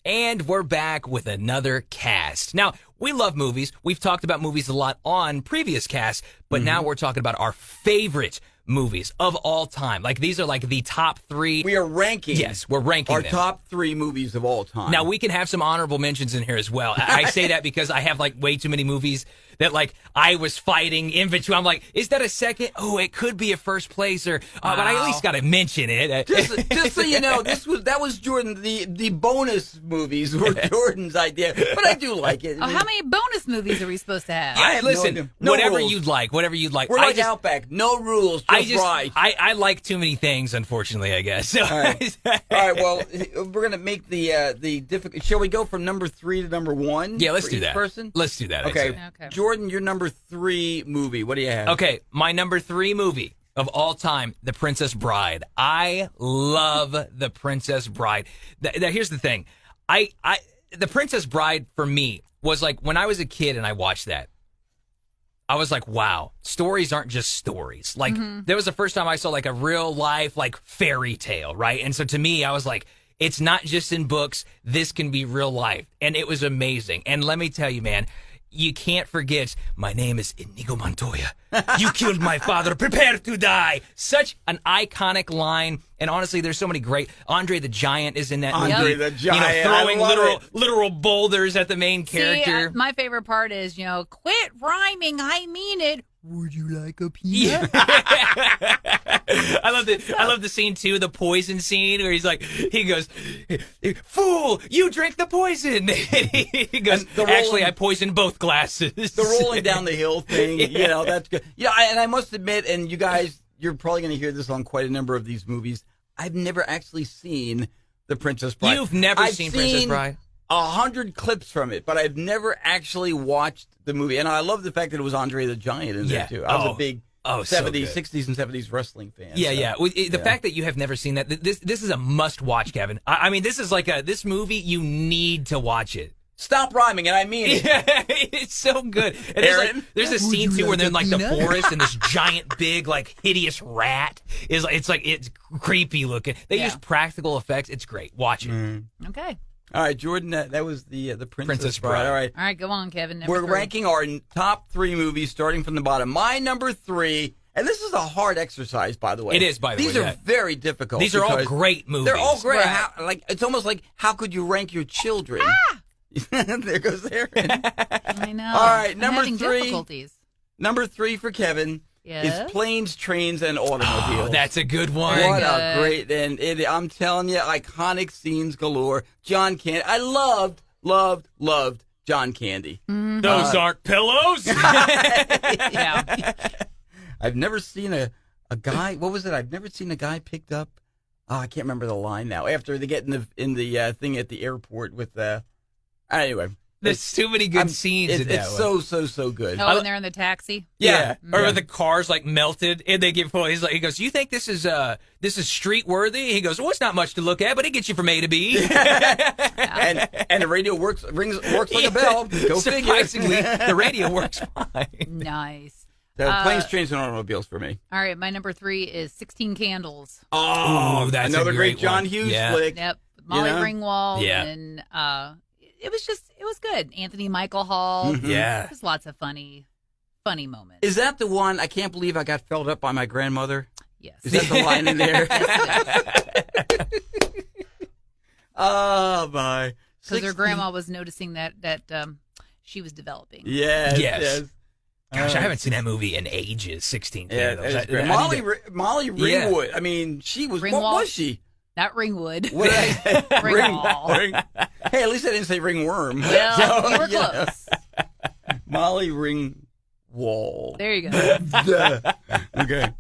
And we're back with another cast. Now, we love movies. We've talked about movies a lot on previous casts, but now we're talking about our favorite movies of all time. Like, these are like the top 3. We are ranking. Yes, we're ranking our them. top 3 movies of all time. Now, we can have some honorable mentions in here as well. I say that because I have like way too many movies that like I was fighting in between. I'm like, is that a second? Oh, it could be a first place, or but I at least got to mention it. Just so you know, that was Jordan. The bonus movies were Jordan's idea, but I do like it. Oh, how many bonus movies are we supposed to have? Yeah, listen, no whatever rules. you'd like, whatever you'd like. We're like Outback, no rules, just right. I like too many things, unfortunately, I guess. So, All right. Well, we're gonna make the difficult. Shall we go from number 3 to number 1? Yeah, let's do each that. Person? Let's do that. Okay. Okay. Jordan, your number 3 movie. What do you have? Okay, my number 3 movie of all time, The Princess Bride. I love The Princess Bride. Here's the thing. The Princess Bride, for me, was like, when I was a kid and I watched that, I was like, wow, stories aren't just stories. Like, that was the first time I saw like a real life, like, fairy tale, right? And so to me, I was like, it's not just in books. This can be real life. And it was amazing. And let me tell you, man, you can't forget, my name is Inigo Montoya. You killed my father. Prepare to die. Such an iconic line. And honestly, there's so many great. Andre the Giant is in that movie. Andre the Giant. You know, throwing literal boulders at the main character. See, my favorite part is, quit rhyming. I mean it. Would you like a peanut? I love the scene too, the poison scene where he goes, "Fool, you drank the poison." He goes, "Actually, I poisoned both glasses." The rolling down the hill thing, that's good. And I must admit, and you guys, you're probably going to hear this on quite a number of these movies. I've never actually seen The Princess Bride. You've never seen Princess Bride? 100 clips from it, but I've never actually watched the movie. And I love the fact that it was Andre the Giant in there, too. I was a big 70s, 60s, and 70s wrestling fan. Yeah. The fact that you have never seen that, this is a must-watch, Kevin. I mean, this is like this movie, you need to watch it. Stop rhyming, and I mean it. Yeah, it's so good. And Erin? there's a scene, too, where they're in, like, the forest, and this giant, big, like, hideous rat it's creepy looking. They use practical effects. It's great. Watch it. Okay. All right, Jordan, that was the Princess Bride. All right. All right, go on, Kevin. We're 3. ranking our top 3 movies starting from the bottom. My number 3, and this is a hard exercise, by the way. It is, by the way. These are very difficult. These are all great movies. They're all great. Right. It's almost like, how could you rank your children? There goes Erin. I know. All right, I'm number having 3. difficulties. Number 3 for Kevin is Planes, Trains, and Automobiles. Oh, that's a good one. What a great, and I'm telling you, iconic scenes galore. John Candy. I loved John Candy. Mm-hmm. Those aren't pillows. Yeah. I've never seen a guy. What was it? I've never seen a guy picked up. Oh, I can't remember the line now. After they get in the thing at the airport with anyway. There's too many good scenes in that It's one. so good. Oh, and they're in the taxi? Yeah. Or the car's like melted and they give he goes, "You think this is street worthy?" He goes, "Well, it's not much to look at, but it gets you from A to B." and the radio works like a bell. Go Surprisingly, figure. the radio works fine. Nice. So Planes, Trains, and Automobiles for me. All right, my number 3 is 16 Candles. Oh, that's another a great John one. Hughes flick. Yep. Molly Ringwald. Yeah. And it was good. Anthony Michael Hall. Mm-hmm. Yeah. There's lots of funny moments. Is that the one? I can't believe I got filled up by my grandmother. Yes. Is that the line in there? Oh my! Because her grandma was noticing that she was developing. Yes. Gosh, I haven't seen that movie in ages. 16 Candles. Molly Ringwood. Yeah. I mean, she was. Ringwald? What was she? Not Ringwood. What did I say? Ringwald. Hey, at least I didn't say ringworm. Well, you were close. Molly Ringwald. There you go. Okay.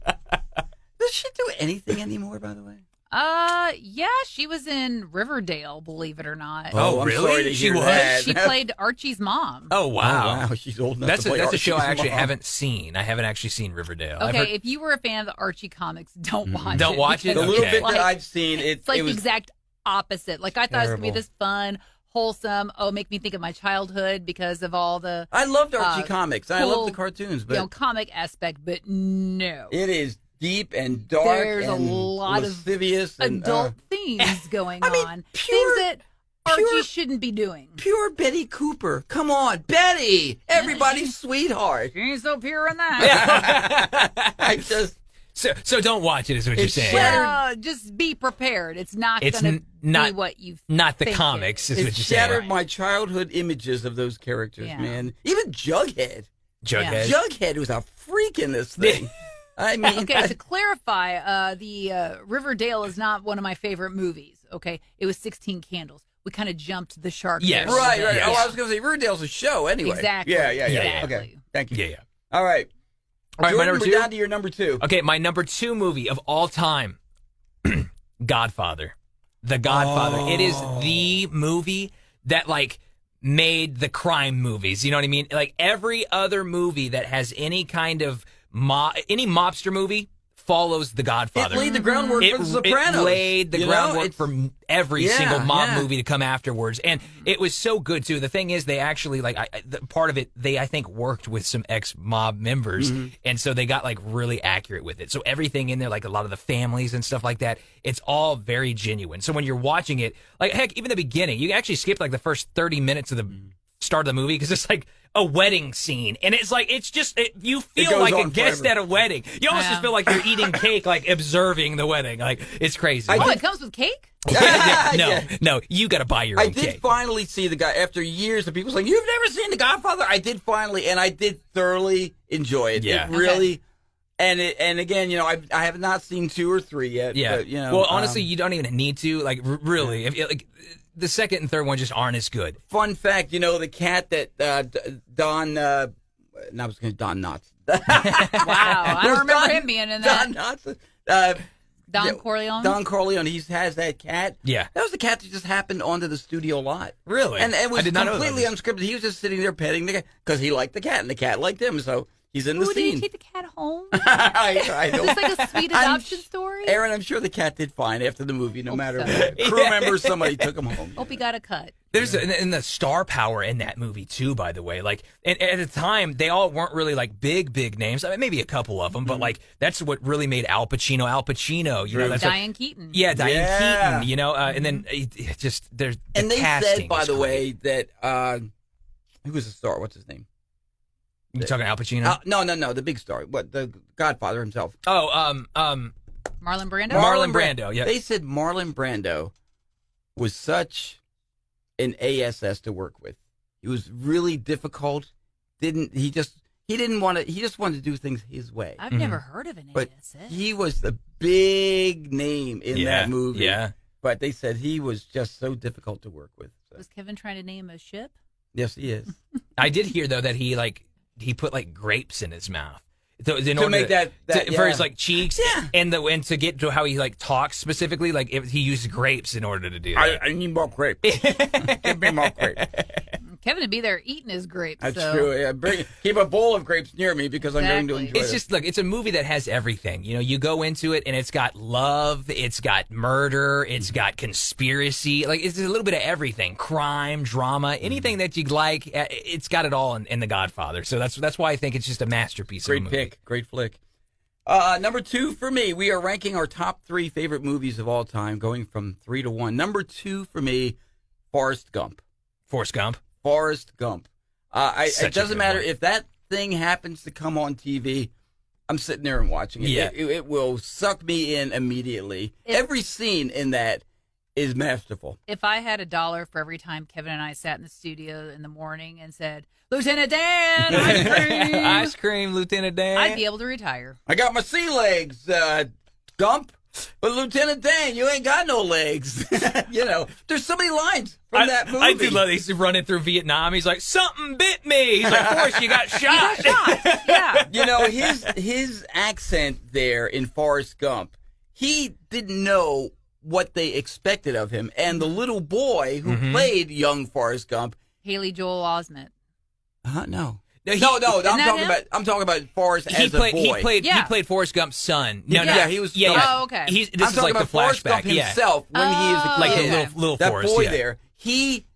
Does she do anything anymore, by the way? Yeah, she was in Riverdale, believe it or not. Oh, I'm really? sorry to She hear was? that. She played Archie's mom. Oh, wow. Wow, she's old enough That's to play a show I Archie's actually mom. haven't seen. I haven't actually seen Riverdale. Okay, if you were a fan of the Archie comics, don't watch it. Don't watch it? The because little Okay. bit that I've seen, it's like it was the exact opposite. Like I thought it was going to be terrible. this fun, wholesome, make me think of my childhood because of all the I loved Archie comics. I cool, love the cartoons, but comic aspect, but no. it is deep and dark There's and a lot lascivious of and, adult themes going I mean, on. pure- Things that Archie shouldn't be doing. Pure Betty Cooper. Come on, Betty, everybody's sweetheart. She ain't so pure in that. I just. So don't watch it, is what you're saying. Just be prepared. It's not It's going to not be what you not the think comics, it is It what you're saying. shattered my childhood images of those characters, Yeah. man. Even Jughead. Jughead. Jughead was a freak in this thing. I mean, Okay, to clarify, the Riverdale is not one of my favorite movies. Okay, it was 16 Candles. We kind of jumped the shark. Yes. there a right. little bit. Oh, I was going to say Riverdale's a show anyway. Exactly. Yeah. Exactly. Okay, thank you. Yeah. All right. All right, my Jordan, number we're two? down to your number 2. Okay, my number 2 movie of all time, Godfather. The Godfather. Oh. It is the movie that made the crime movies. You know what I mean? Like every other movie that has any kind of any mobster movie follows The Godfather. It laid the groundwork for The Sopranos. It laid the You know, groundwork for every single mob yeah. movie to come afterwards, and it was so good too. The thing is, they actually part of it. They I think worked with some ex-mob members, and so they got really accurate with it. So everything in there, like a lot of the families and stuff like that, it's all very genuine. So when you're watching it, heck, even the beginning, you actually skip the first 30 minutes of the start of the movie because it's a wedding scene, and it's just you feel goes like a on guest forever. at a wedding. You almost just feel like you're eating cake, observing the wedding. It's crazy. It comes with cake? No, you got to buy your own I did cake. finally see the guy after years of people saying, "You've never seen The Godfather?" I did finally, and I did thoroughly enjoy it. Yeah. It really. And again, I have not seen 2 or 3 yet. Yeah. But, well, honestly, you don't even need to. Really, if the second and third one just aren't as good. Fun fact, the cat that Don. I was going to Don Knotts. Wow, I don't remember him being in that. Don Knotts. Don Corleone? Don Corleone. He has that cat. Yeah. That was the cat that just happened onto the studio lot. Really? And it was I did not know completely that. unscripted. He was just sitting there petting the cat because he liked the cat and the cat liked him. So he's in the Ooh, did scene. you take the cat home? I know. Is this like a sweet adoption story? Aaron, I'm sure the cat did fine after the movie, no Hope matter so. what. Crew members, somebody took him home. Hope he got a cut. There's and the star power in that movie too. By the way, and at the time they all weren't really big names. I mean, maybe a couple of them, but that's what really made Al Pacino. You know, that's Diane Keaton. Yeah, Diane Yeah. Keaton. You know, and then it just there's the And they casting said, by is the great. way, that who was the star? What's his name? You talking Al Pacino? No, the big star. What, the Godfather himself? Marlon Brando? Marlon Brando, yeah. They said Marlon Brando was such an ASS to work with. He was really difficult. He just wanted to do things his way. I've never heard of an But ASS. he was the big name in that movie. Yeah. But they said he was just so difficult to work with. So. Was Kevin trying to name a ship? Yes, he is. I did hear though that he put grapes in his mouth. In To make that for his yeah. cheeks, Yeah. and to get to how he talks specifically, he used grapes in order to do that. I need more grapes. Give me more grapes. Kevin would be there eating his grapes. That's so. true. Yeah, keep a bowl of grapes near me because I'm going to Exactly. enjoy It's it. just look, it's a movie that has everything. You know, you go into it and it's got love, it's got murder, it's got conspiracy. It's a little bit of everything. Crime, drama, anything that you like, it's got it all in The Godfather. So that's why I think it's just a masterpiece of a Great movie. pick. Great flick. Number 2 for me, we are ranking our top 3 favorite movies of all time, going from 3 to 1. Number 2 for me, Forrest Gump. Forrest Gump. Forrest Gump. Such a It doesn't good matter one. if that thing happens to come on TV. I'm sitting there and watching it. Yeah. It will suck me in immediately. Every scene in that is masterful. If I had $1 for every time Kevin and I sat in the studio in the morning and said, Lieutenant Dan, ice cream, Ice cream, Lieutenant Dan. I'd be able to retire. I got my sea legs, Gump. But Lieutenant Dan, you ain't got no legs. There's so many lines from that movie. I do love that he's running through Vietnam. He's like, something bit me. He's like, Forrest, you got shot. Yeah. His accent there in Forrest Gump, he didn't know what they expected of him. And the little boy who played young Forrest Gump, Haley Joel Osment. no. No, I'm talking about Forrest he as played, a boy. He played Forrest Gump's son. No, Yeah, no, he was- Oh, okay. This I'm is talking like about the Forrest Gump flashback. Yeah. himself when he is a kid. Like the okay. little That Forrest. boy yeah. there, he,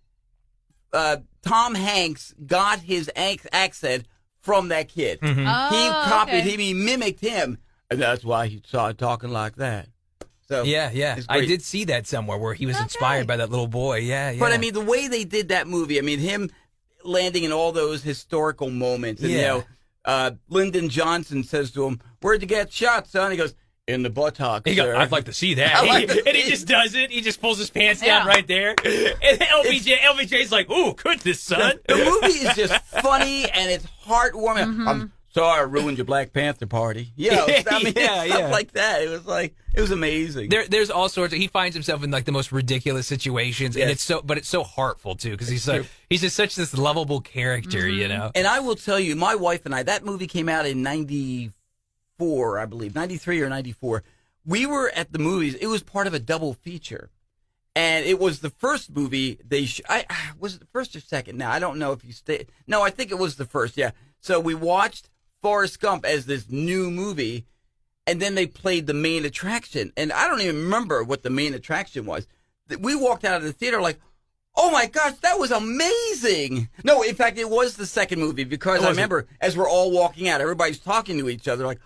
Tom Hanks got his accent from that kid. Mm-hmm. Oh, He copied okay. him, he mimicked him, and that's why he started talking like that. So Yeah. it's I great. did see that somewhere where he was Okay. inspired by that little boy. Yeah. But I mean, the way they did that movie, I mean, him landing in all those historical moments, and Lyndon Johnson says to him, "Where'd you get shot, son?" He goes, "In the buttocks, sir." I'd like to see that. I'd like to And he see- just does it. He just pulls his pants Yeah. down right there. And LBJ's like, "Ooh, goodness, son." The movie is just funny and it's heartwarming. Mm-hmm. I'm sorry I ruined your Black Panther party. I mean, Yeah, stuff yeah. like that. It was amazing. There's all sorts of. He finds himself in like the most ridiculous situations, and Yes. it's so heartful too because he's just such this lovable character, you know. And I will tell you, my wife and I, that movie came out in 94, I believe, 93 or 94. We were at the movies. It was part of a double feature. And it was the first movie was it the first or second? Now, I don't know if you stayed. No, I think it was the first, yeah. So we watched Forrest Gump as this new movie, and then they played the main attraction. And I don't even remember what the main attraction was. We walked out of the theater like, oh my gosh, that was amazing. No, in fact, it was the second movie because I remember as we're all walking out, everybody's talking to each other like,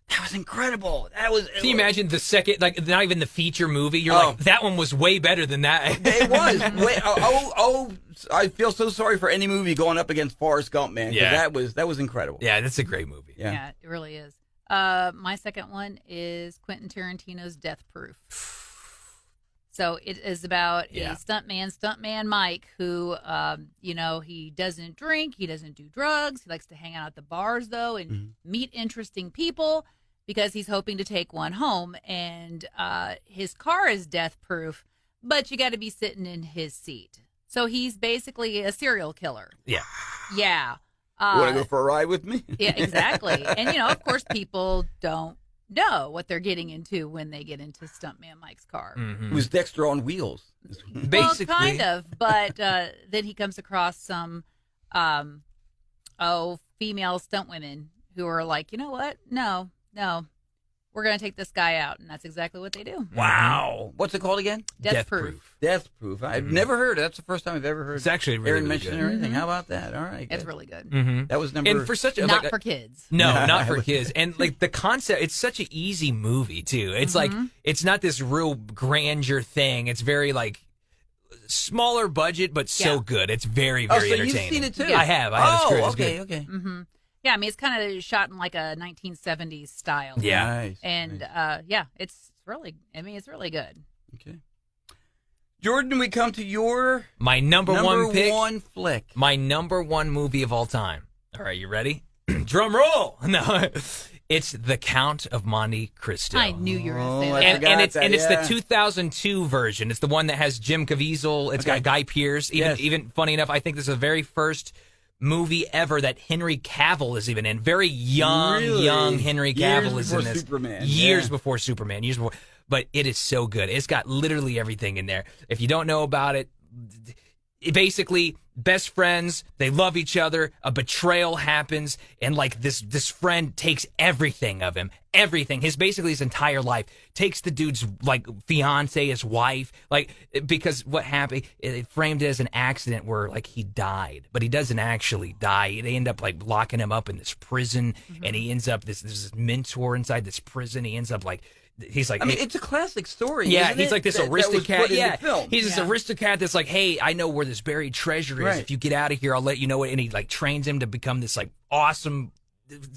that was incredible. Can you imagine the second, like not even the feature movie? You're like, that one was way better than that. It was. I feel so sorry for any movie going up against Forrest Gump, man. 'Cause that was incredible. Yeah, that's a great movie. Yeah, it really is. My second one is Quentin Tarantino's Death Proof. So it is about a stuntman Mike, who, he doesn't drink, he doesn't do drugs, he likes to hang out at the bars though and meet interesting people because he's hoping to take one home. And his car is death proof, but you got to be sitting in his seat. So he's basically a serial killer. Yeah. Yeah. Want to go for a ride with me? Yeah, exactly. And, of course, people don't know what they're getting into when they get into Stuntman Mike's car. Mm-hmm. It was Dexter on wheels. Basically. Well, kind of. But then he comes across some, female stunt women who are like, you know what? No, we're going to take this guy out. And that's exactly what they do. Wow. What's it called again? Death Proof. Death Proof. I've never heard it. That's the first time I've ever heard It's actually really, Erin really mention good. or anything. How about that? All right. It's good. really good. Mm-hmm. That was number... And for such a... Not like, for kids. No, not for kids. And like the concept, it's such an easy movie too. It's like, it's not this real grandeur thing. It's very like smaller budget, but so good. It's very, very so entertaining. you've seen it too? I have. It's good. It's okay, good. okay. Mm-hmm. Yeah, I mean, it's kind of shot in like a 1970s style. Yeah. Nice. And, nice. it's really good. Okay. Jordan, we come to your My number one pick. one flick. My number one movie of all time. All right, you ready? Drum roll. No, it's The Count of Monte Cristo. I knew you were going to say Oh, that. I and forgot it's that, and it's yeah. the 2002 version. It's the one that has Jim Caviezel. It's got Guy Pearce. Even funny enough, I think this is the very first movie ever that Henry Cavill is even in. Very young Henry Cavill is in this. Superman. Years before Superman. Years before. But it is so good. It's got literally everything in there. If you don't know about it, basically best friends, they love each other, a betrayal happens, and like this friend takes everything of him, everything, his entire life, takes the dude's like fiance, his wife, like, because what happened, it framed it as an accident where like he died, but he doesn't actually die. They end up like locking him up in this prison, and he ends up, there's this mentor inside this prison, he ends up like, he's like, I mean, it's a classic story. yeah, isn't he's it? like this That was aristocrat. put in Yeah, the film. he's this aristocrat that's like, hey, I know where this buried treasure is. Right. If you get out of here, I'll let you know it. And he like trains him to become this like awesome,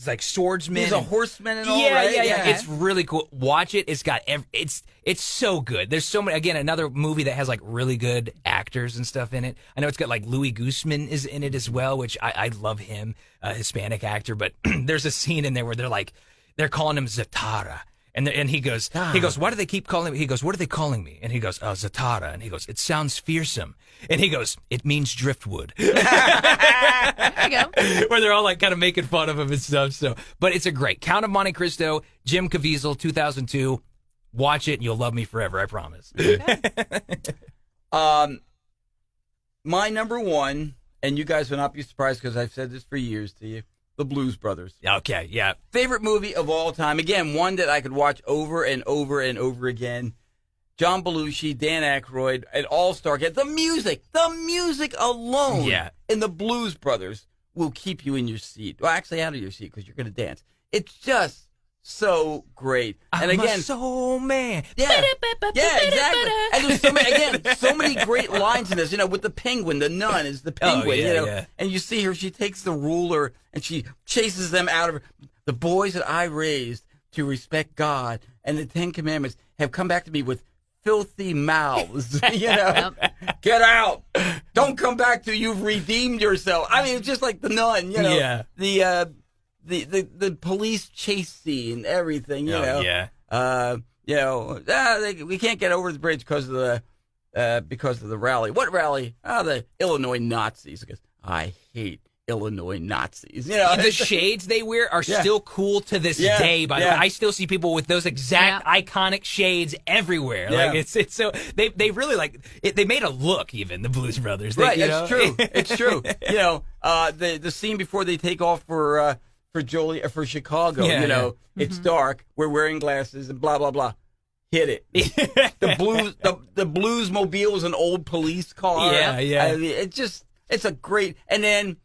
like swordsman. He's a horseman and all, yeah, right? yeah. It's really cool. Watch it. It's got it's so good. There's so many. Again, another movie that has like really good actors and stuff in it. I know it's got like Louis Guzman is in it as well, which I love him, a Hispanic actor. But there's a scene in there where they're calling him Zatara. And he goes, why do they keep calling me? He goes, what are they calling me? And he goes, Zatara. And he goes, it sounds fearsome. And he goes, it means driftwood. There you go. Where they're all like kind of making fun of him and stuff. So, but it's a great Count of Monte Cristo, Jim Caviezel, 2002. Watch it and you'll love me forever. I promise. My number one, and you guys will not be surprised because I've said this for years to you, The Blues Brothers. Okay. Yeah. Favorite movie of all time. Again, one that I could watch over and over and over again. John Belushi, Dan Aykroyd, an all-star cast. The music alone in The Blues Brothers will keep you in your seat. Well, actually out of your seat because you're going to dance. It's just so great. And I'm again, a soul man. yeah, exactly. And there's so many great lines in this. With the penguin, the nun is the penguin. Yeah. And you see her; she takes the ruler and she chases them out of the boys that I raised to respect God and the Ten Commandments have come back to me with filthy mouths. Get out! Don't come back till you've redeemed yourself. I mean, it's just like the nun. Yeah. The police chase scene, everything. Yeah. We can't get over the bridge because of the rally. What rally? The Illinois Nazis. Because I hate Illinois Nazis. The shades they wear are still cool to this day. By the way, I still see people with those exact iconic shades everywhere. Yeah. Like it's so they really like it. They made a look. Even the Blues Brothers. Right. It's true. It's true. The scene before they take off for Chicago. It's dark. We're wearing glasses and blah blah blah. Hit it. The Bluesmobile is an old police car. Yeah. I mean, it's a great. And then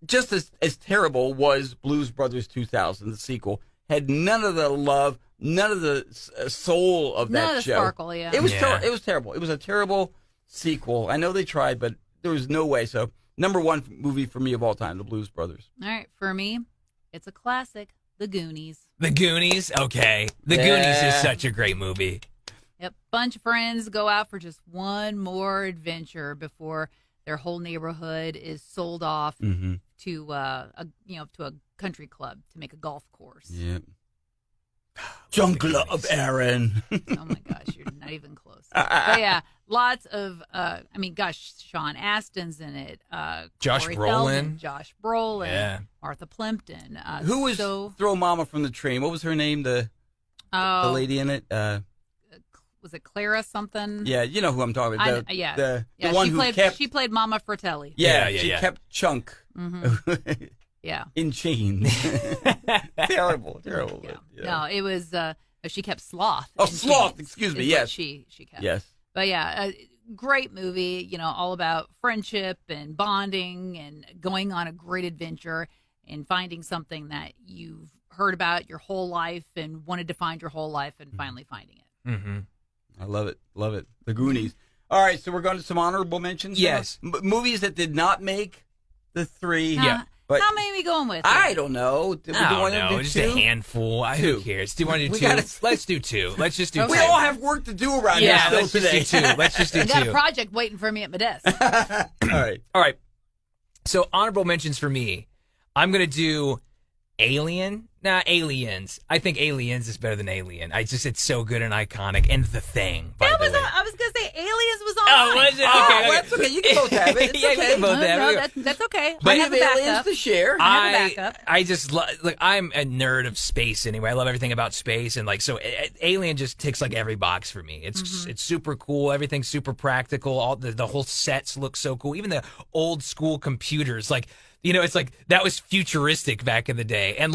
just as terrible was Blues Brothers 2000, the sequel. Had none of the love, none of the soul of that none of the show. sparkle. Yeah. It was it was terrible. It was a terrible sequel. I know they tried, but there was no way. So number one movie for me of all time, The Blues Brothers. All right, for me, it's a classic, The Goonies. The Goonies. Okay, The Goonies is such a great movie. Yep, bunch of friends go out for just one more adventure before their whole neighborhood is sold off to a country club to make a golf course. Yep. Jungle of Erin. Oh my gosh, you're not even close. But yeah, lots of Sean Astin's in it. Josh Corey Brolin. Feldman, Josh Brolin. Yeah. Martha Plimpton. Who was Throw Mama from the Train? What was her name? The lady in it? Was it Clara something? Yeah, you know who I'm talking about. The one she played Mama Fratelli. She kept Chunk. Yeah. In chains. terrible. Yeah. No, it was she kept Sloth. Oh, in Sloth, chains, excuse me. is Yes. what she kept. Yes. But yeah, great movie, all about friendship and bonding and going on a great adventure and finding something that you've heard about your whole life and wanted to find your whole life and finally finding it. Mm-hmm. I love it. Love it. The Goonies. All right, so we're going to some honorable mentions. Yes. Movies that did not make the three. Yeah. But how many are we going with? I don't know. Do we want to do just two? a handful. Who cares? Do you want to do two? Let's do two. Let's just do two. We all have work to do around here still let's today. just do two. Let's just do I got two. a project waiting for me at my desk. All right. So honorable mentions for me. I'm going to do Aliens. I think Aliens is better than Alien. It's so good and iconic. And The Thing, by the way. I was going to say Aliens was on. Oh, was it? Well, that's okay. You can both have it. It's Yeah, okay. we can both have it. That's okay. But I you have have a aliens backup. to share. I have a backup. I just I'm a nerd of space anyway. I love everything about space, and so Alien just ticks every box for me. It's super cool. Everything's super practical. All the whole sets look so cool. Even the old school computers, it's that was futuristic back in the day, and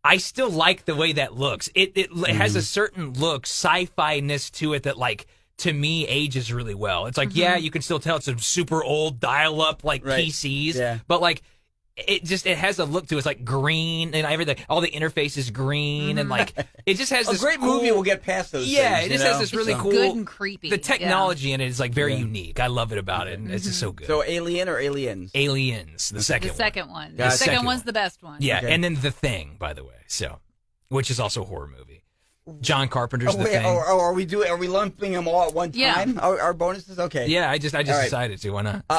I still like the way that looks. It has a certain look, sci-fi-ness to it that to me ages really well. It's you can still tell it's a super old dial-up PCs, but it has a look to it. It's green and everything. All the interface is green and it just has this great cool, movie will get past those Yeah, things, it just has this really cool, good and creepy. The technology in it is very unique. I love it about it, and it's just so good. So Alien or Aliens? Aliens, the second one. Gotcha. The second one's the best one. Yeah, Okay. and then The Thing, by the way. So, which is also a horror movie. John Carpenter's The Thing. Are we lumping them all at one time? Yeah. Our bonuses? Okay. Yeah, I just right. decided to. Why not? Boom.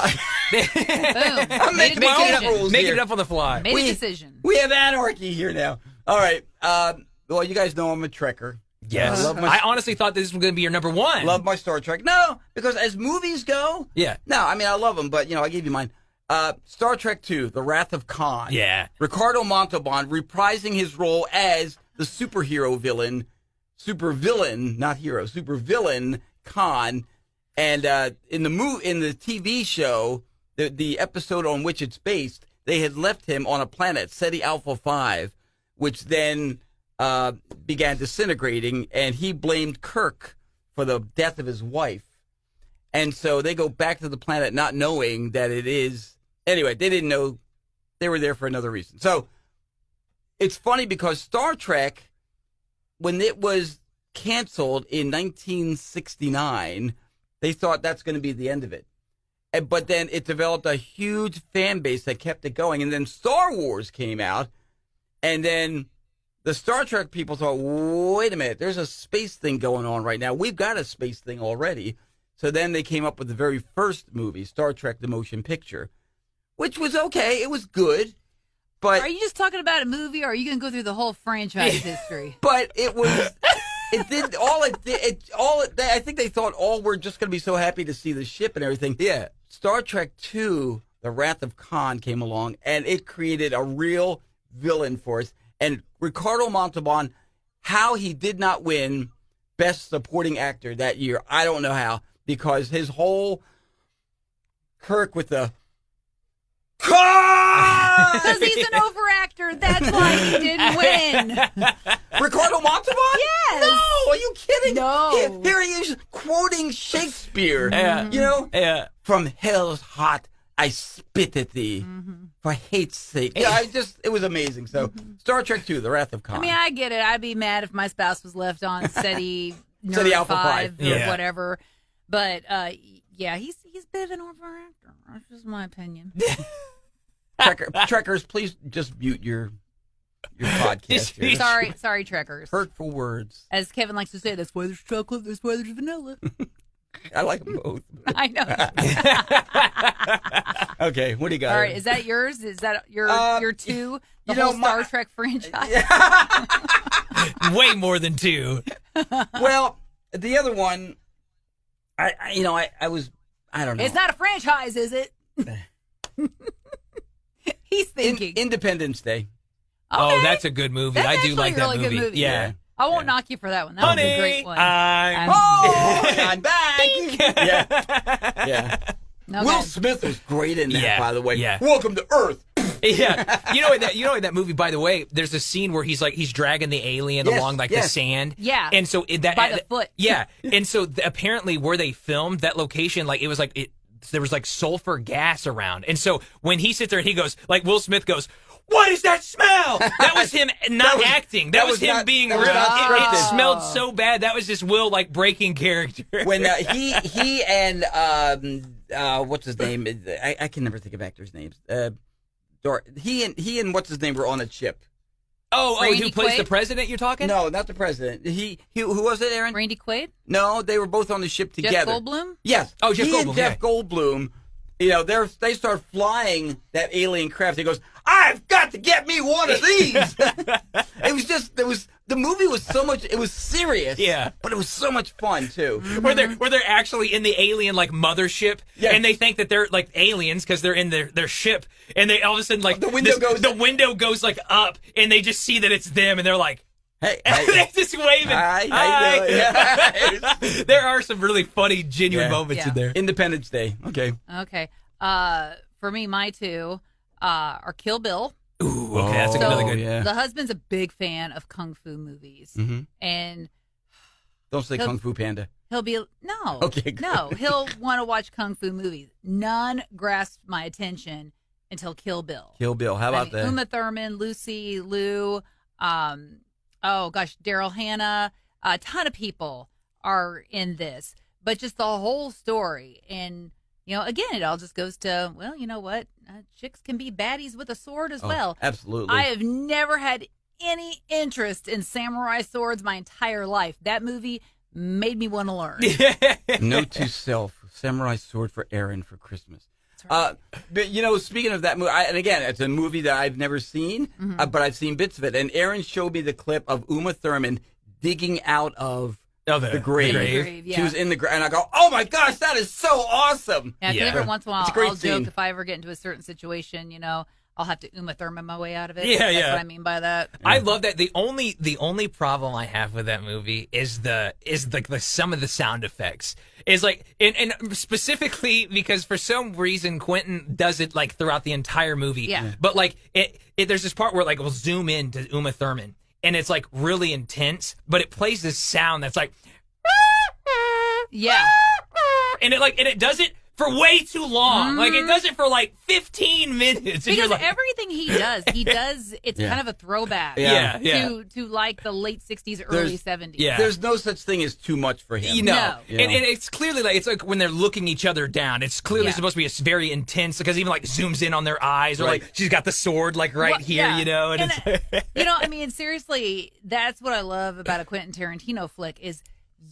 I'm Made making a my own decision. rules Making here. it up on the fly. Made a decision. We have anarchy here now. All right. Well, you guys know I'm a Trekker. Yes. I honestly thought this was going to be your number one. Love my Star Trek. No, because as movies go, Yeah. no, I mean, I love them, but, I gave you mine. Star Trek II, The Wrath of Khan. Yeah. Ricardo Montalban reprising his role as the supervillain, not hero, supervillain Khan. And in the TV show, the episode on which it's based, they had left him on a planet, Ceti Alpha 5, which then began disintegrating, and he blamed Kirk for the death of his wife. And so they go back to the planet not knowing that it is... Anyway, they didn't know they were there for another reason. So it's funny because Star Trek, when it was canceled in 1969, they thought that's going to be the end of it. But then it developed a huge fan base that kept it going. And then Star Wars came out. And then the Star Trek people thought, wait a minute, there's a space thing going on right now. We've got a space thing already. So then they came up with the very first movie, Star Trek: The Motion Picture, which was okay. It was good. But Are you just talking about a movie, or are you going to go through the whole franchise history? But it was... It did all it did. I think they thought all we're just going to be so happy to see the ship and everything. Yeah. Star Trek II, The Wrath of Khan came along, and it created a real villain for us. And Ricardo Montalban, how he did not win Best Supporting Actor that year, I don't know how, because his whole Kirk with the Because he's an overactor. That's why he didn't win. Ricardo Montalban? Yes. No, are you kidding? No. Here he is quoting Shakespeare. Yeah. You know? Yeah. From hell's hot, I spit at thee. For hate's sake. Yeah, it was amazing. So, Star Trek II, The Wrath of Khan. I mean, I get it. I'd be mad if my spouse was left on SETI SETI Alpha 5 or Yeah. whatever. But, yeah, he's a bit of an overactor. That's just my opinion. Trekkers, please just mute your podcast. Here. Sorry, Trekkers. Hurtful words. As Kevin likes to say, that's why there's chocolate, that's why there's vanilla. I like them both. I know. Okay, what do you got? All right, is that yours? Is that your two? The you whole know, Star Trek franchise? Way more than two. Well, the other one, I don't know. It's not a franchise, is it? He's thinking. Independence Day. Oh, Okay. that's a good movie. That's I do actually like a that really good movie. Yeah. I won't knock you for that one. That was a great one. I'm I'm back. Yeah. Yeah. Okay. Will Smith was great in that, Yeah, by the way. yeah. Welcome to Earth. Yeah, you know in that movie. By the way, there's a scene where he's dragging the alien Yes, along the yes. sand. Yeah. and so By the foot. Yeah, and so apparently where they filmed that location, there was sulfur gas around, and so when he sits there and he goes, Will Smith goes, "What is that smell?" That was him not acting. That was him not- being that real. was not It scripted. smelled so bad. That was just Will breaking character. When he and what's his name? I can never think of actors' names. He and what's his name were on a ship. who Randy plays Quaid? the president? You're talking? No, not the president. Who was it, Erin? Randy Quaid? No, they were both on the ship Jeff together. Goldblum? Yes. Oh, Jeff he and Goldblum, Jeff yeah. Goldblum. They start flying that alien craft. He goes, "I've got to get me one of these." The movie was so much. It was serious. Yeah. But it was so much fun too. Where they're actually in the alien mothership, Yeah. and they think that they're aliens because they're in their ship, and they all of a sudden the window goes- up, and they just see that it's them, and they're like, Hey, they're just waving. Hi. Hi. There are some really funny, genuine Yeah. moments Yeah. in there. Independence Day. Okay. Okay. For me, my two are Kill Bill. Ooh, okay, that's So- another good. Yeah. The husband's a big fan of kung fu movies. Mhm. And Don't say Kung Fu Panda. he'll be, no. Okay, good. No, he'll want to watch kung fu movies. None grasped my attention until Kill Bill. Kill Bill. How about that? Uma Thurman, Lucy Liu, Daryl Hannah, a ton of people are in this, but just the whole story. And, again, it all just goes to, well, you know what? Chicks can be baddies with a sword as well. Absolutely. I have never had any interest in samurai swords my entire life. That movie made me want to learn. Note to self: samurai sword for Erin for Christmas. That's But speaking of that movie, and again, it's a movie that I've never seen, but I've seen bits of it. And Erin showed me the clip of Uma Thurman digging out of the grave. grave, yeah. She was in the grave, and I go, "Oh my gosh, that is so awesome!" Yeah, 'cause Yeah. every once in a while, It's a great I'll scene. joke if I ever get into a certain situation, I'll have to Uma Thurman my way out of it. Yeah, That's yeah. what I mean by that. I love that. The only problem I have with that movie is the some of the sound effects is and specifically because for some reason Quentin does it throughout the entire movie. Yeah. But there's this part where we'll zoom in to Uma Thurman and it's really intense, but it plays this sound that's Yeah. and it does it for way too long. Like, it does it for like 15 minutes. And you're Because like, everything he does, it's kind of a throwback to like the late 60s, early 70s. Yeah. There's no such thing as too much for him. No. And it's clearly like, it's like when they're looking each other down, it's clearly supposed to be very intense, because even like zooms in on their eyes, or like she's got the sword like right here, you know. And it's I mean, seriously, that's what I love about a Quentin Tarantino flick is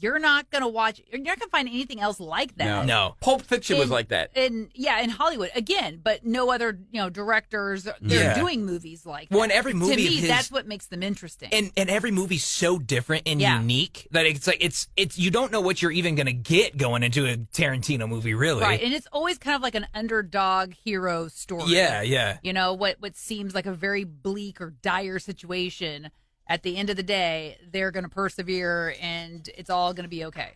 you're not going to find anything else like that. No. Pulp Fiction was like that. In Hollywood again, but no other, directors they're doing movies like that. Well, and every movie to of me, his, that's what makes them interesting. and every movie's so different and unique that it's like it's you don't know what you're even going to get going into a Tarantino movie, really. Right, and it's always kind of like an underdog hero story. Yeah. What seems like a very bleak or dire situation. At the end of the day, they're going to persevere, and it's all going to be okay.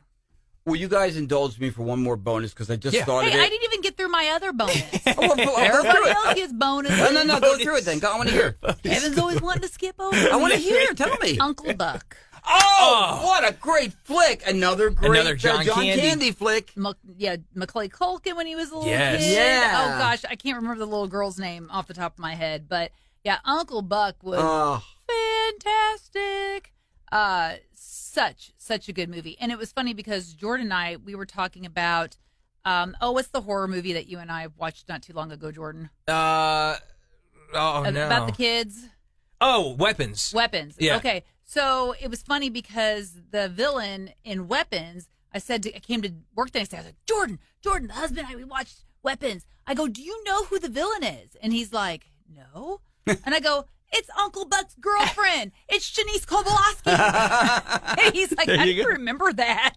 Will you guys indulge me for one more bonus? Because I just thought of it. Hey, I didn't even get through my other bonus. Everybody else gets bonuses. No, go through it then. I want to hear. Kevin's always wanting to skip over. I want to hear. Tell me. Uncle Buck. Oh, what a great flick. Another great John Candy flick. Macaulay Culkin when he was a little Yes. kid. Yeah. Oh, gosh, I can't remember the little girl's name off the top of my head. But, yeah, Uncle Buck was fantastic. Such a good movie. And it was funny because Jordan and I, we were talking about, what's the horror movie that you and I watched not too long ago, Jordan? No. About the kids? Oh, Weapons. Weapons. Yeah. Okay. So it was funny because the villain in Weapons, I came to work the next day. I was like, Jordan, the husband and I, we watched Weapons. I go, do you know who the villain is? And he's like, no. And I go, it's Uncle Buck's girlfriend. It's Shanice Kowalski. And he's like, I didn't remember that.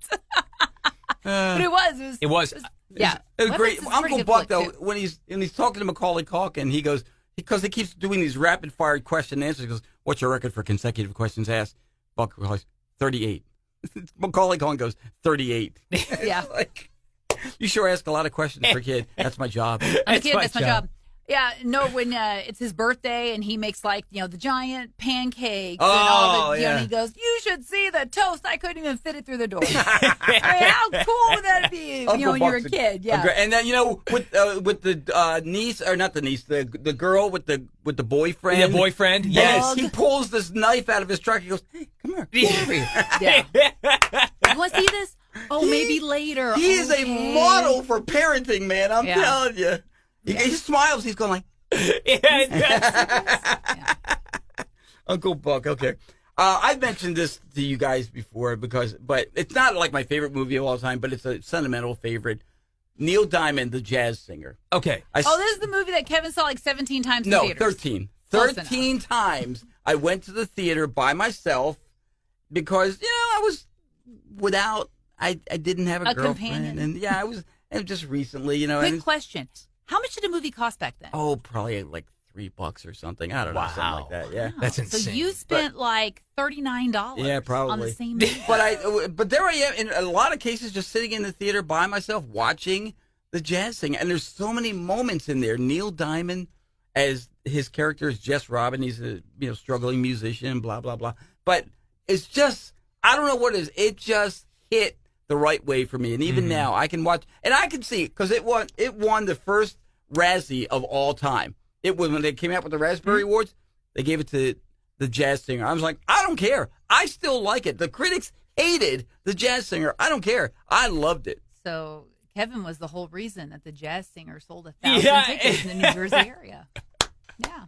But it was. Yeah. It was great. Weapons is a pretty Uncle good Buck, flick, though, too. when he's talking to Macaulay Culkin, he goes, because he keeps doing these rapid fire question and answers, he goes, what's your record for consecutive questions asked? Buck goes, 38. Macaulay Culkin goes, 38. Yeah. Like, you sure ask a lot of questions for a kid. That's my job. I'm a kid, that's my job. Yeah, no, when it's his birthday and he makes the giant pancakes and all the, and he goes, you should see the toast. I couldn't even fit it through the door. I mean, how cool would that be, when you're a kid? Yeah. And then, with the niece, or not the niece, the girl with the boyfriend. Yeah, boyfriend. Yes. He pulls this knife out of his truck. He goes, hey, come here. Come over here. Yeah. You want to see this? Oh, maybe later. He is a model for parenting, man. I'm telling you. He smiles. He's going like, Uncle Buck. Okay. I've mentioned this to you guys before but it's not like my favorite movie of all time, but it's a sentimental favorite. Neil Diamond, the jazz singer. Okay. This is the movie that Kevin saw like 17 times in theaters. 13. 13 times I went to the theater by myself because, I was I didn't have a girlfriend. Companion. And I was just recently, Quick question. How much did a movie cost back then? Oh, probably like $3 or something. I don't know, something like that. Yeah, that's insane. So you spent like $39. Yeah, probably on the same movie. But there I am in a lot of cases, just sitting in the theater by myself watching the jazz thing, and there's so many moments in there. Neil Diamond, as his character is Jess Robin, he's a struggling musician, blah blah blah. But it's just I don't know what it is. It just hit the right way for me, and even now I can watch and I can see because it won the first Razzie of all time. It was when they came out with the Raspberry Awards. They gave it to the jazz singer. I was like, I don't care. I still like it. The critics hated the jazz singer. I don't care. I loved it. So Kevin was the whole reason that the jazz singer sold 1,000 tickets in the New Jersey area. Yeah.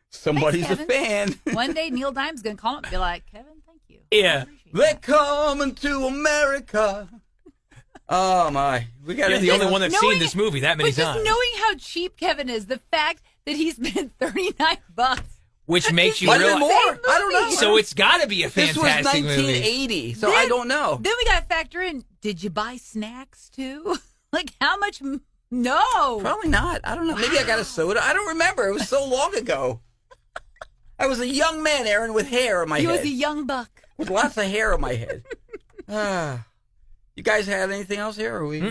Somebody's Thanks, a fan. One day Neil Diamond's going to call him and be like, Kevin, thank you. Yeah. They're coming to America. Oh, my. We got You're the only one that's seen this movie that many times. times. Just knowing how cheap Kevin is, the fact that he spent $39. Which makes you Might have realize. been more. I don't know. So it's got to be a This fantastic was movie. 1980, so I don't know. Then we got to factor in, did you buy snacks too? Like how much? No. Probably not. I don't know. Maybe I got a soda. I don't remember. It was so long ago. I was a young man, Erin, with hair on my He head. was a young buck. With lots of hair on my head. You guys had anything else here? Or we?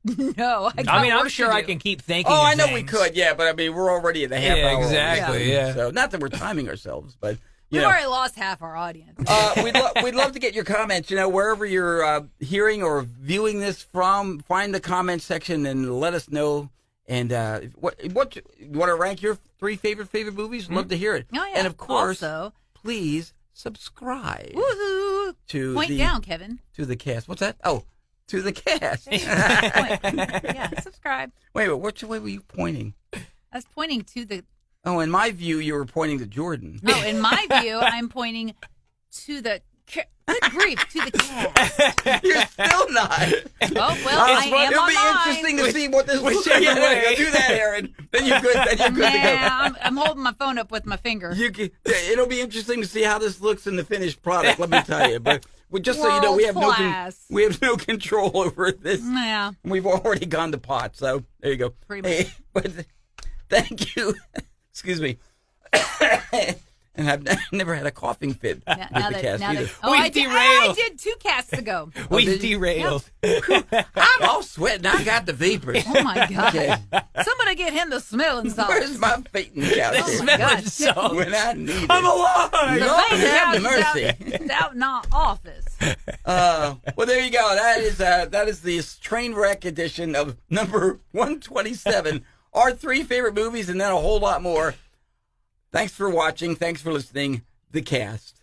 No. I'm sure I can keep thinking. Oh, of I know things. we could. Yeah, but I mean, we're already at the half hour. Exactly. Yeah. So not that we're timing ourselves, but We've already lost half our audience. We'd love to get your comments. Wherever you're hearing or viewing this from, find the comment section and let us know. And what you want to rank your 3 favorite movies? Love to hear it. Oh, yeah. And of course, also, please subscribe. Woohoo! To Point down, Kevin. To the cast. What's that? Oh, to the cast. Yeah, subscribe. Wait, which way were you pointing? I was pointing to the. Oh, in my view, you were pointing to Jordan. No, in my view, I'm pointing to the. Good grief, to the cast. You're still not. Oh, well, I am It'll on be mine. interesting to see what this looks whichever like. way. Do that, Erin. Then you're good. Then you're good to go. Yeah, I'm holding my phone up with my finger. It'll be interesting to see how this looks in the finished product. Let me tell you. But just so you know, we have no control over this. Yeah, We've already gone to pot. So there you go. Pretty much. But thank you. Excuse me. And I've never had a coughing fit with the cast either. We've derailed. I did 2 casts ago. We've derailed. I'm all sweating. I got the vapors. Oh my god! Okay. Somebody get him the smelling salts. Where's my fainting couch? Oh my God. So, When I need it. I'm alive. The Lord main have couch mercy. is out in our office. Well, there you go. That is the train wreck edition of number 127. Our 3 favorite movies, and then a whole lot more. Thanks for watching. Thanks for listening. The Cast.